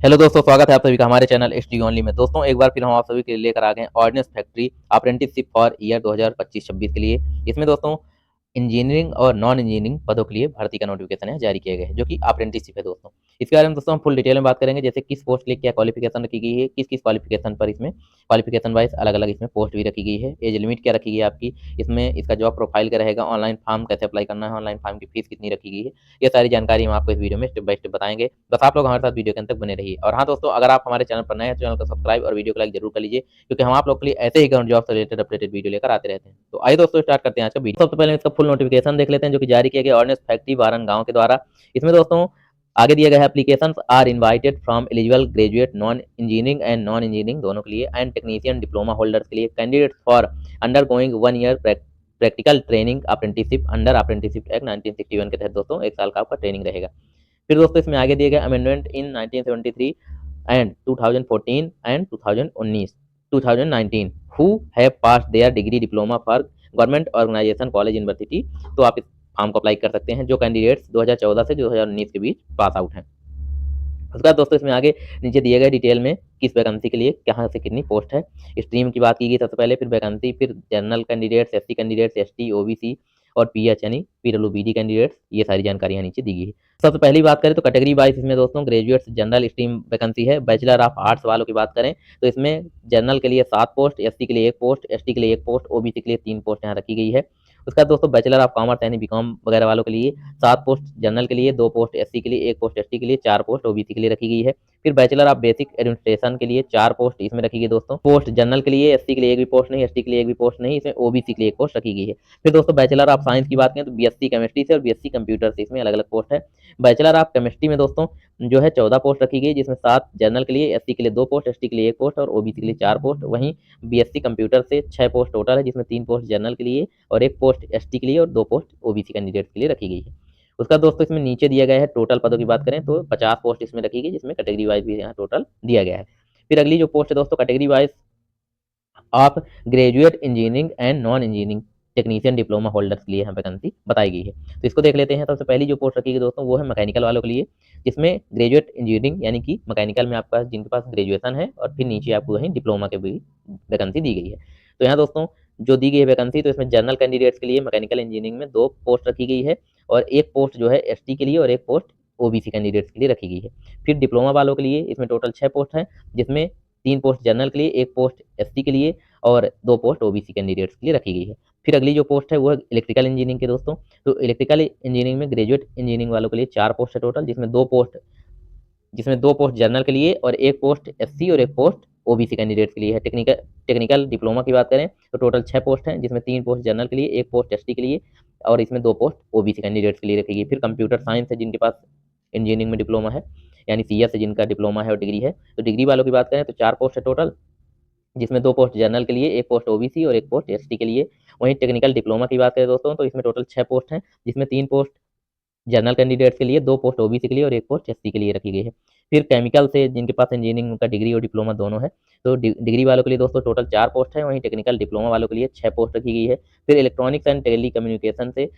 Hello दोस्तों, स्वागत है आप सभी का हमारे चैनल एचडी ओनली में। दोस्तों एक बार फिर हम आप सभी के लिए लेकर आ गए ordnance factory apprenticeship for year 2025-26 के लिए। इसमें दोस्तों इंजीनियरिंग और नॉन इंजीनियरिंग पदों के लिए भर्ती का नोटिफिकेशन है जारी किया गया है, जो कि अप्रेंटिसशिप है दोस्तों। इसके बारे में दोस्तों हम फुल डिटेल में बात करेंगे, जैसे किस पोस्ट के लिए क्या क्वालिफिकेशन रखी गई है, किस किस क्वालिफिकेशन पर इसमें क्वालिफिकेशन वाइज अलग अलग इसमें पोस्ट भी रखी गई है, एज लिमिट क्या रखी गई है आपकी, इसमें इसका जॉब प्रोफाइल क्या रहेगा, ऑनलाइन फॉर्म कैसे अप्लाई करना है, ऑनलाइन फॉर्म की फीस कितनी रखी गई है, ये सारी जानकारी हम आपको इस वीडियो में स्टेप बाय स्टेप बताएंगे। बस आप लोग हमारे साथ वीडियो के अंत तक बने रहिए। और हाँ दोस्तों, अगर आप हमारे चैनल पर नए हैं तो चैनल को सब्सक्राइब और वीडियो को लाइक जरूर कर लीजिए, क्योंकि हम आप लोग के लिए ऐसे ही गवर्नमेंट जॉब से रिलेटेड अपडेटेड वीडियो लेकर आते रहते हैं। तो आइए दोस्तों स्टार्ट करते हैं आज का वीडियो। सबसे पहले इसका फुल नोटिफिकेशन देख लेते हैं, जो कि जारी किया गया ऑर्डिनेंस फैक्ट्री वारन गांव के द्वारा। इसमें दोस्तों आगे दिया गया है, applications are invited from eligible graduate non engineering and non engineering दोनों के लिए एंड टेक्नीशियन डिप्लोमा होल्डर्स के लिए, candidates for undergoing 1 year practical training apprenticeship under apprenticeship act 1961 के तहत दोस्तों 1 साल का आपका ट्रेनिंग रहेगा। फिर दोस्तों इसमें आगे दिए गए amendment in 1973 and 2014 and 2019 2019 who have pass their degree diploma for government organisation college university. तो आप इस फॉर्म को अप्लाई कर सकते हैं, जो कैंडिडेट्स 2014 से 2019 के बीच पास आउट हैं। उसके बाद दोस्तों इसमें आगे नीचे दिए गए डिटेल में किस वैकेंसी के लिए कहाँ से कितनी पोस्ट है, स्ट्रीम की बात की गई सबसे पहले, फिर वैकेंसी, फिर general candidates, SC candidates, ST, OBC और पीएच यानी पीडब्ल्यूबीडी कैंडिडेट्स, ये सारी जानकारियां नीचे दी गई है। सबसे पहली बात करें तो कैटेगरी वाइज इसमें दोस्तों ग्रेजुएट्स जनरल स्ट्रीम वैकेंसी है। बैचलर ऑफ आर्ट्स वालों की बात करें तो इसमें जनरल के लिए 7 पोस्ट, एससी के लिए 1 पोस्ट, एसटी के लिए 1 पोस्ट, ओबीसी के लिए 3 पोस्ट यहाँ रखी गई है। उसके बाद दोस्तों बैचलर ऑफ कॉमर्स यानी बीकॉम वगैरह वालों के लिए 7 पोस्ट जनरल के लिए, 2 पोस्ट एससी के लिए, 1 पोस्ट एसटी के लिए, 4 पोस्ट ओबीसी के लिए रखी गई है। फिर बैचलर ऑफ बेसिक एडमिनिस्ट्रेशन के लिए 4 पोस्ट इसमें रखी गई दोस्तों। पोस्ट जनरल के लिए एससी के लिए एक भी पोस्ट नहीं, एसटी के लिए एक भी पोस्ट नहीं, इसमें ओबीसी के लिए 1 पोस्ट रखी गई है। फिर दोस्तों बैचलर ऑफ साइंस की बात करें तो बीएससी केमिस्ट्री से और बीएससी कंप्यूटर से इसमें अलग अलग पोस्ट है। बैचलर ऑफ केमिस्ट्री में दोस्तों जो है 14 पोस्ट रखी गई, जिसमें 7 जनरल के लिए, एससी के लिए 2 पोस्ट, एसटी के लिए 1 पोस्ट और ओबीसी के लिए 4 पोस्ट। वहीं बीएससी कंप्यूटर से 6 पोस्ट टोटल है, जिसमें 3 पोस्ट जनरल के लिए और 1 पोस्ट एसटी के लिए और 2 पोस्ट ओबीसी कैंडिडेट्स के लिए रखी गई है। उसका दोस्तों इसमें नीचे दिया गया है टोटल पदों की बात करें तो 50 पोस्ट इसमें रखी गई, जिसमें कैटेगरी वाइज भी यहाँ टोटल दिया गया है। फिर अगली जो पोस्ट है दोस्तों category wise of graduate engineering and non engineering technician diploma holders के लिए यहाँ वैकेंसी बताई गई है। तो इसको देख लेते हैं। सबसे पहली जो पोस्ट रखी गई दोस्तों वो है मैकेनिकल वालों के लिए, जिसमें ग्रेजुएट इंजीनियरिंग यानी कि मैकेनिकल में आपका जिनके पास ग्रेजुएशन है और फिर नीचे आपको वहीं डिप्लोमा के भी वैकेंसी दी गई है। तो यहाँ दोस्तों जो दी गई है वैकेंसी, तो इसमें जनरल कैंडिडेट्स के लिए मैकेनिकल इंजीनियरिंग में 2 पोस्ट रखी गई है और 1 पोस्ट जो है एसटी के लिए और 1 पोस्ट ओबीसी कैंडिडेट्स के लिए रखी गई है। फिर डिप्लोमा वालों के लिए इसमें टोटल 6 पोस्ट है, जिसमें 3 पोस्ट जनरल के लिए, 1 पोस्ट एसटी के लिए और 2 पोस्ट ओबीसी कैंडिडेट्स के लिए रखी गई है। फिर अगली जो पोस्ट है वो है इलेक्ट्रिकल इंजीनियरिंग के दोस्तों। तो इलेक्ट्रिकल इंजीनियरिंग में ग्रेजुएट इंजीनियरिंग वालों के लिए 4 पोस्ट है टोटल, जिसमें दो पोस्ट जनरल के लिए और 1 पोस्ट एससी और 1 पोस्ट ओबीसी कैंडिडेट्स के लिए है। टेक्निकल डिप्लोमा की बात करें तो टोटल 6 पोस्ट हैं, जिसमें 3 पोस्ट जनरल के लिए, 1 पोस्ट एसटी के लिए और इसमें 2 पोस्ट ओबीसी कैंडिडेट्स के लिए रखी गई। फिर कंप्यूटर साइंस है जिनके पास इंजीनियरिंग में डिप्लोमा है, यानी सीएस है जिनका डिप्लोमा है और डिग्री है। तो डिग्री वालों की बात करें तो 4 पोस्ट है टोटल, जिसमें 2 पोस्ट जनरल के लिए, 1 पोस्ट ओबीसी और 1 पोस्ट एसटी के लिए। वहीं टेक्निकल डिप्लोमा की बात करें दोस्तों तो इसमें टोटल 6 पोस्ट हैं, जिसमें 3 पोस्ट जनरल कैंडिडेट्स के लिए, 2 पोस्ट ओबीसी के लिए और 1 पोस्ट एससी के लिए रखी गई है। फिर केमिकल से जिनके पास इंजीनियरिंग का डिग्री और डिप्लोमा दोनों है, तो डिग्री वालों के लिए दोस्तों टोटल 4 पोस्ट है, वहीं टेक्निकल डिप्लोमा वालों के लिए 6 पोस्ट रखी गई है। फिर इलेक्ट्रॉनिक्स एंड टेली कम्युनिकेशन से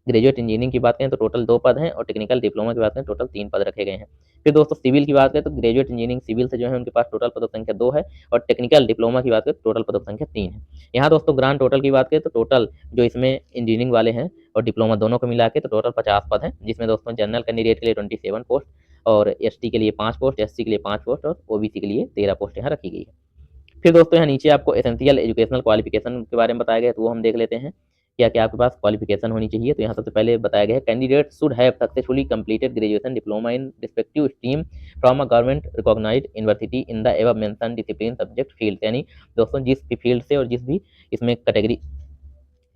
ग्रेजुएट इंजीनियरिंग की बात करें तो टोटल 2 पद हैं और टेक्निकल डिप्लोमा की बात करें टोटल 3 पद रखे गए हैं। फिर दोस्तों सिविल की बात करें तो ग्रेजुएट इंजीनियरिंग सिविल से जो है उनके पास टोटल पदों की संख्या 2 है और टेक्निकल डिप्लोमा की बात करें तो टोटल पदों की संख्या 3 है। यहाँ दोस्तों ग्रांड टोटल की बात करें तो टोटल जो इसमें इंजीनियरिंग वाले हैं और डिप्लोमा दोनों को मिला के तो टोटल 50 पद हैं, जिसमें दोस्तों जनरल कैंडिडेट के लिए 27 पोस्ट और एसटी के लिए 5 पोस्ट, एससी के लिए 5 पोस्ट और ओबीसी के लिए 13 पोस्ट यहाँ रखी गई है। फिर दोस्तों यहाँ नीचे आपको एसेंशियल एजुकेशनल क्वालिफिकेशन के बारे में बताया गया है, तो वो हम देख लेते हैं क्या क्या आपके पास क्वालिफिकेशन होनी चाहिए। तो यहाँ सबसे पहले बताया गया है, candidate should have successfully completed graduation diploma in respective stream from a government recognised university in the above mention discipline subject field. यानी दोस्तों जिस भी फील्ड से और जिस भी इसमें कैटेगरी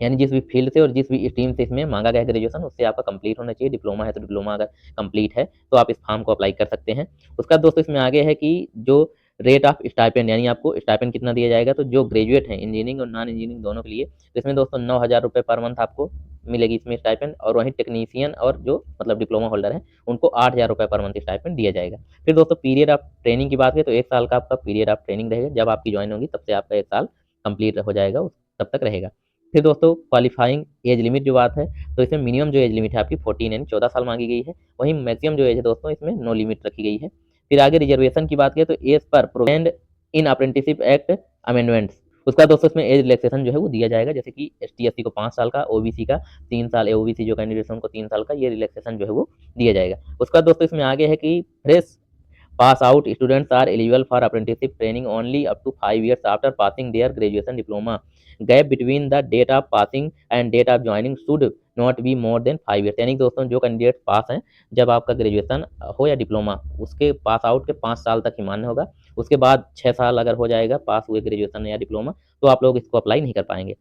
यानी जिस भी फील्ड से और जिस भी स्ट्रीम से इसमें मांगा गया है ग्रेजुएशन, उससे आपका कंप्लीट होना चाहिए। डिप्लोमा है तो डिप्लोमा अगर कंप्लीट है तो आप इस फॉर्म को अप्लाई कर सकते हैं। उसका दोस्तों इसमें आगे है कि जो रेट ऑफ स्टाइपेंड यानी आपको स्टाइपेंड कितना दिया जाएगा, तो जो ग्रेजुएट हैं इंजीनियरिंग और नॉन इंजीनियरिंग दोनों के लिए, तो इसमें दोस्तों 9,000 रुपये पर मंथ आपको मिलेगी इसमें स्टाइपेंड, और वहीं टेक्नीशियन और जो मतलब डिप्लोमा होल्डर है उनको 8,000 रुपये पर मंथ स्टाइपेंड दिया जाएगा। फिर दोस्तों पीरियड ऑफ ट्रेनिंग की बात करें तो 1 साल का आपका पीरियड ऑफ ट्रेनिंग रहेगा, जब आपकी ज्वाइन होगी तब से आपका 1 साल कंप्लीट हो जाएगा, तब तक रहेगा। फिर दोस्तों क्वालिफाइंग एज लिमिट जो बात है, तो इसमें मिनिमम जो एज लिमिट है आपकी 14 यानी 14 साल मांगी गई है, वहीं मैक्सिमम जो एज है दोस्तों इसमें नो लिमिट रखी गई है। फिर आगे रिजर्वेशन की बात करें तो एज पर प्रोविडेंट इन अप्रेंटिसशिप एक्ट अमेंडमेंट्स, उसका दोस्तों इसमें एज रिलैक्सेशन जो है वो दिया जाएगा, जैसे कि एसटी एससी को 5 साल का, ओबीसी का 3 साल, ओबीसी जो कैंडिडेट है उनको 3 साल का ये रिलैक्सेशन जो है वो दिया जाएगा। उसका दोस्तों इसमें आगे है कि fresh pass out students are eligible for apprenticeship training only up to 5 years after passing their graduation diploma. Gap between the date of passing and date of joining should not be more than 5 years। यानी कि दोस्तों जो candidate pass हैं जब आपका graduation हो या diploma, उसके पास आउट के 5 साल तक ही मान्य होगा। उसके बाद 6 साल अगर हो जाएगा पास हुए ग्रेजुएशन या डिप्लोमा, तो आप लोग इसको अप्लाई नहीं कर पाएंगे।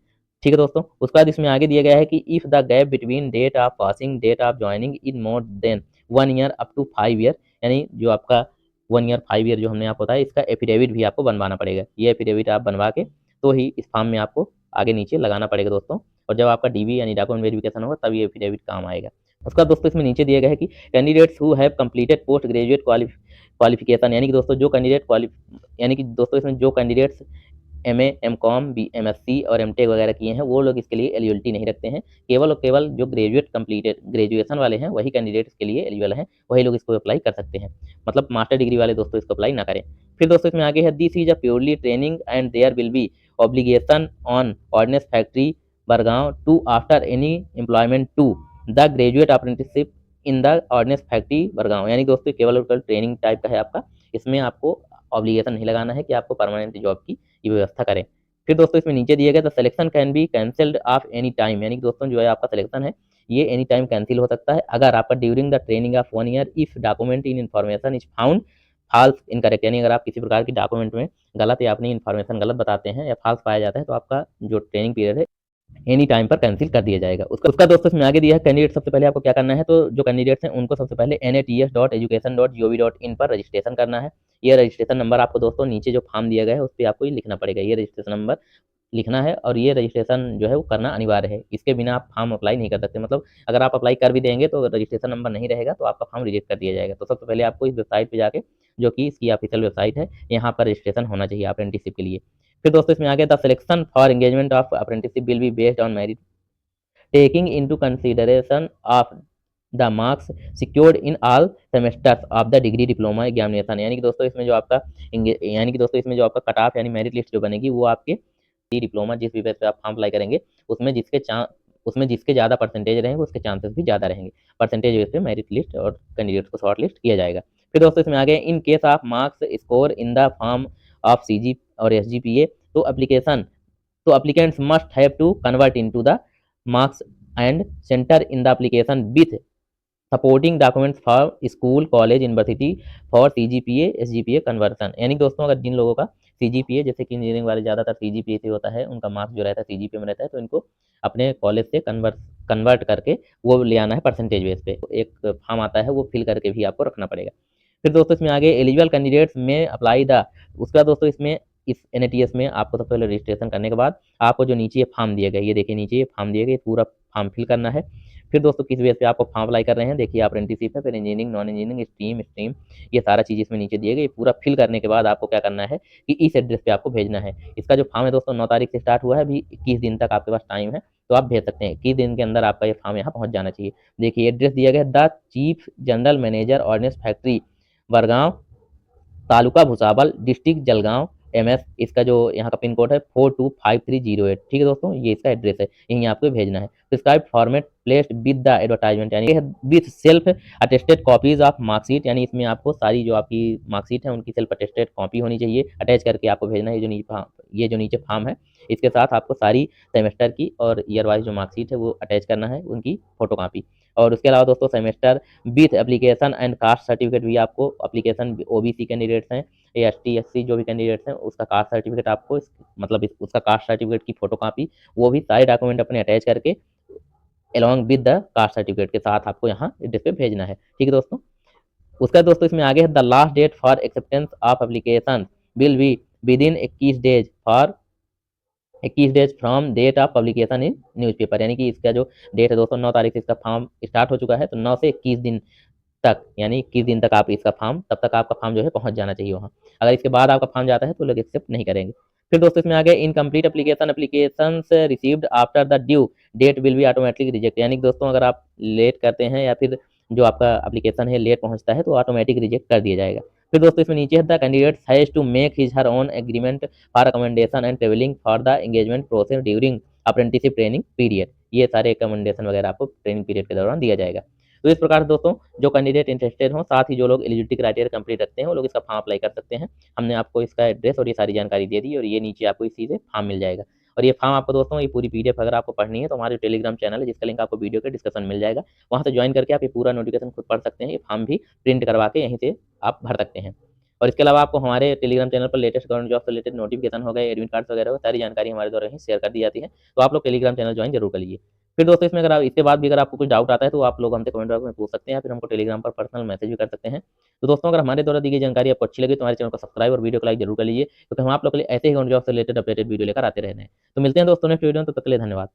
ठीक है दोस्तों, उसके बाद इसमें आगे दिया गया है कि if the gap between date of passing date of joining is more than 1 year up to 5 year, यानी जो आपका 1 ईयर 5 ईयर जो हमने आपको बताया, इसका एफिडेविट भी आपको बनवाना पड़ेगा। ये एफिडेविट आप बनवा के तो ही इस फॉर्म में आपको आगे नीचे लगाना पड़ेगा दोस्तों, और जब आपका डीवी यानी डॉक्यूमेंट वेरिफिकेशन होगा तब ये एफिडेविट काम आएगा। उसका दोस्तों इसमें नीचे दिया गया है कि candidates who have completed post graduate qualification, यानी कि दोस्तों जो कैंडिडेट यानी कि दोस्तों इसमें जो कैंडिडेट्स एमए, एमकॉम, एमएससी और एमटेक वगैरह किए हैं वो लोग इसके लिए एलिजिबिलिटी नहीं रखते हैं। केवल और केवल जो ग्रेजुएशन वाले हैं वही कैंडिडेट इसके लिए एलिजिबल हैं, वही लोग इसको अप्लाई कर सकते हैं। मतलब मास्टर डिग्री वाले दोस्तों इसको अप्लाई ना करें। फिर दोस्तों इसमें आगे है this is a purely training and there will be obligation on ordnance factory Bargaon to offer any employment to the graduate apprenticeship in the ordnance factory Bargaon, यानी दोस्तों केवल और केवल ट्रेनिंग टाइप का है आपका, इसमें आपको ऑब्लिगेशन नहीं लगाना है कि आपको परमानेंट जॉब की ये व्यवस्था करें। फिर दोस्तों इसमें नीचे दिया गया the selection can be cancelled of any time, यानी कि दोस्तों जो है आपका सिलेक्शन है ये एनी टाइम कैंसिल हो सकता है अगर आपका during the training of 1 year if document in information is found false incorrect, यानी अगर आप किसी प्रकार की डॉक्यूमेंट में गलत या अपनी इन्फॉर्मेशन गलत बताते हैं या फॉल्स पाया जाता है तो आपका जो ट्रेनिंग पीरियड है एनी टाइम पर कैंसिल कर दिया जाएगा। उसका दोस्तों इसमें आगे दिया है कैंडिडेट सबसे पहले आपको क्या करना है, तो जो कैंडिडेट्स हैं उनको सबसे पहले nats.education.gov.in पर रजिस्ट्रेशन करना है। ये रजिस्ट्रेशन नंबर आपको दोस्तों नीचे जो फॉर्म दिया गया है उस पर आपको ये लिखना पड़ेगा, ये रजिस्ट्रेशन नंबर लिखना है और ये रजिस्ट्रेशन जो है वो करना अनिवार्य है। इसके बिना आप फॉर्म अप्लाई नहीं कर सकते, मतलब अगर आप अप्लाई कर भी देंगे तो रजिस्ट्रेशन नंबर नहीं रहेगा तो आपका फॉर्म रिजेक्ट कर दिया जाएगा। तो सबसे पहले आपको इस वेबसाइट पे जाके, जो कि इसकी ऑफिशियल वेबसाइट है, यहाँ पर रजिस्ट्रेशन होना चाहिए अप्रेंटिसशिप के लिए। फिर दोस्तों इसमें आगे the selection for engagement of apprenticeship will be based on merit taking into consideration of the marks secured in all semesters of the degree diploma examination, यानी कि दोस्तों इसमें जो आपका कट ऑफ यानी मेरिट लिस्ट जो बनेगी वो आपके डिप्लोमा जिस भी बेस पे आप फॉर्म अप्लाई करेंगे उसमें जिसके ज़्यादा परसेंटेज रहेंगे उसके चांसेस भी ज़्यादा रहेंगे। परसेंटेज बेस पे मेरिट लिस्ट और कैंडिडेट को शॉर्ट लिस्ट किया जाएगा। फिर दोस्तों इसमें आगे in case of marks score in the form of CG और एसजीपीए तो applicants must have to convert into the marks and center in the application with supporting documents for school college university for CGPA SGPA conversion, यानी दोस्तों अगर जिन लोगों का CGPA, जैसे कि engineering वाले ज़्यादातर सीजीपीए से होता है, उनका मार्क्स जो रहता है सीजीपीए में रहता है, तो इनको अपने कॉलेज से कन्वर्ट करके वो ले आना है परसेंटेज बेस पे। एक फॉर्म आता है वो फिल करके भी आपको रखना पड़ेगा। फिर दोस्तों इसमें आगे एलिजिबल कैंडिडेट्स में अप्लाई द, उसका दोस्तों इसमें इस एनएटीएस में आपको सबसे पहले रजिस्ट्रेशन करने के बाद आपको जो नीचे फॉर्म दिया गया, ये देखिए नीचे ये फॉर्म दिया गया, पूरा फॉर्म फिल करना है। फिर दोस्तों किस बेस पे आपको फॉर्म अप्लाई कर रहे हैं, देखिए अप्रेंटिसशिप है, फिर इंजीनियरिंग, नॉन इंजीनियरिंग, स्ट्रीम, ये सारा चीज़ इसमें नीचे दिए गए। पूरा फिल करने के बाद आपको क्या करना है कि इस एड्रेस पे आपको भेजना है। इसका जो फॉर्म है दोस्तों 9 तारीख से स्टार्ट हुआ है, अभी 21 दिन तक आपके पास टाइम है, तो आप भेज सकते हैं। 21 दिन के अंदर आपका ये फॉर्म यहाँ पहुँच जाना चाहिए। देखिए एड्रेस दिया गया the chief general manager ordinance factory Bargaon, taluka Bhusawal, district Jalgaon, MS, इसका जो यहाँ का पिन कोड है 425308। ठीक है दोस्तों, ये इसका एड्रेस है, यहीं आपको भेजना है। Prescribe format placed with the advertisement, यानी with self attested copies of marksheet, यानी इसमें आपको सारी जो आपकी मार्कशीट है उनकी सेल्फ अटेस्टेड कॉपी होनी चाहिए, अटैच करके आपको भेजना है। ये जो नीचे फॉर्म है इसके साथ आपको सारी सेमेस्टर की और ईयर वाइज जो मार्कशीट है वो अटैच करना है, उनकी फोटोकॉपी। और उसके अलावा दोस्तों semester with application and caste certificate भी आपको, एप्लीकेशन ओबीसी कैंडिडेट्स हैं या एसटी एससी जो भी कैंडिडेट्स हैं उसका कास्ट सर्टिफिकेट आपको उसका कास्ट सर्टिफिकेट की फोटोकॉपी, वो भी सारे डॉक्यूमेंट अपने अटैच करके along with the caste certificate के साथ आपको यहाँ एड्रेस पे भेजना है। ठीक है दोस्तों, उसका दोस्तों इसमें आगे है the last date for acceptance of application will be within 21 days from date of publication in newspaper, यानी कि इसका जो डेट है दोस्तों 9 तारीख से इसका फॉर्म स्टार्ट हो चुका है, तो 9 से 21 दिन तक, यानी 21 दिन तक आप इसका फॉर्म, तब तक आपका फॉर्म जो है पहुंच जाना चाहिए वहाँ। अगर इसके बाद आपका फॉर्म जाता है तो लोग एक्सेप्ट नहीं करेंगे। फिर दोस्तों इसमें आगे incomplete application received after the due date will be automatically reject, यानी कि दोस्तों अगर आप लेट करते हैं या फिर जो आपका एप्लीकेशन है लेट पहुंचता है तो ऑटोमेटिक रिजेक्ट कर दिया जाएगा। फिर दोस्तों इसमें नीचे है the candidate has to make his her own agreement for accommodation and travelling for the engagement process during apprenticeship training period. ये सारे अकोमोडेशन वगैरह आपको ट्रेनिंग पीरियड के दौरान दिया जाएगा। तो इस प्रकार से दोस्तों जो कैंडिडेट इंटरेस्टेड हो, साथ ही जो लोग एलिजिबिलिटी क्राइटेरिया कंप्लीट रखते हैं, वो लोग इसका फॉर्म अप्लाई कर सकते हैं। हमने आपको इसका एड्रेस और ये सारी जानकारी दे दी और ये नीचे आपको इसी से फॉर्म मिल जाएगा। और ये फॉर्म आपको दोस्तों ये पूरी पीडीएफ अगर आपको पढ़नी है तो हमारे टेलीग्राम चैनल है जिसका लिंक आपको वीडियो के डिस्क्रिप्शन में मिल जाएगा। वहाँ से ज्वाइन करके आप ये पूरा नोटिफिकेशन खुद पढ़ सकते हैं। ये फॉर्म भी प्रिंट करवा के यहीं से आप भर सकते हैं। और इसके अलावा आपको हमारे टेलीग्राम चैनल पर लेटेस्ट गवर्नमेंट जॉब से रिलेटेड नोटिफिकेशन हो गए, एडमिट कार्ड्स वगैरह हो, सारी जानकारी हमारे द्वारा ही शेयर कर दी जाती है। तो आप लोग टेलीग्राम चैनल ज्वाइन जरूर कर लीजिए। फिर दोस्तों इसमें अगर आप इसके बाद भी अगर आपको कुछ डाउट आता है तो आप लोग हमसे कमेंट बॉक्स में पूछ सकते हैं या फिर हमको टेलीग्राम पर पर्सनल मैसेज भी कर सकते हैं। तो दोस्तों अगर हमारे द्वारा दी गई जानकारी आपको अच्छी लगी तो हमारे चैनल को सब्सक्राइब और वीडियो को लाइक जरूर कर लीजिए, क्योंकि हम आप लोग के लिए ऐसे ही गवर्नमेंट जॉब से रिलेटेड अपडेटेड वीडियो लेकर आते रहते हैं। तो मिलते हैं दोस्तों नेक्स्ट वीडियो में, तब तक के लिए धन्यवाद।